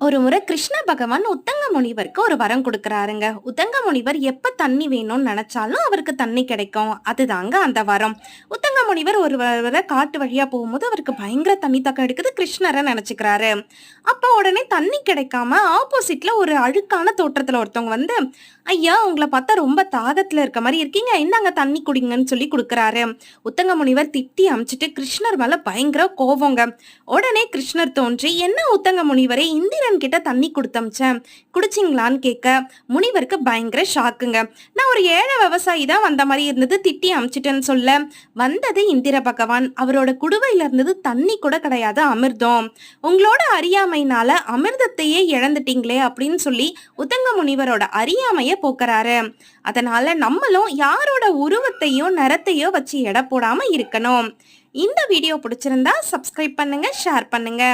ஒரு முறை கிருஷ்ண பகவான் உத்தங்க முனிவருக்கு ஒரு வரம் கொடுக்கறாருங்க. உத்தங்க முனிவர் எப்ப தண்ணி வேணும்னு நினைச்சாலும் அவருக்கு தண்ணி கிடைக்கும். அதுதாங்க அந்த வரம். உத்தங்க முனிவர் ஒரு காட்டு வழியா போகும்போது அவருக்கு பயங்கர தண்ணி தாக்கம் எடுக்குது. கிருஷ்ணரை நினைச்சுக்கிறாரு. அப்ப உடனே தண்ணி கிடைக்காம ஆப்போசிட்ல ஒரு அழுக்கான தோற்றத்துல ஒருத்தவங்க வந்து, ஐயா உங்களை பார்த்தா ரொம்ப தாகத்துல இருக்க மாதிரி இருக்கீங்க, இந்தாங்க தண்ணி குடிங்கன்னு சொல்லி கொடுக்கறாரு. உத்தங்க முனிவர் திட்டி அமிச்சிட்டு கிருஷ்ணர் மேல பயங்கர கோவங்க. உடனே கிருஷ்ணர் தோன்றி, என்ன உத்தங்க முனிவரே, இந்திரன் கிட்ட தண்ணி கொடுத்தமிச்சேன், குடிச்சிங்களான்னு கேட்க முனிவருக்கு பயங்கர ஷாக்குங்க. நான் ஒரு ஏழை விவசாயி தான் வந்த மாதிரி இருந்தது, திட்டி அமிச்சிட்டேன்னு சொல்ல, வந்தது இந்திர பகவான். அவரோட குடுவையில இருந்தது தண்ணி கூட கிடையாது, அமிர்தம். உங்களோட அறியாமையினால அமிர்தத்தையே இழந்துட்டீங்களே அப்படின்னு சொல்லி உத்தங்க முனிவரோட அறியாமைய போக்குறாரு. அதனால நம்மளும் யாரோட உருவத்தையோ நிறத்தையோ வச்சு எடை போடாம இருக்கணும். இந்த வீடியோ பிடிச்சிருந்தா சப்ஸ்கிரைப் பண்ணுங்க, ஷேர் பண்ணுங்க.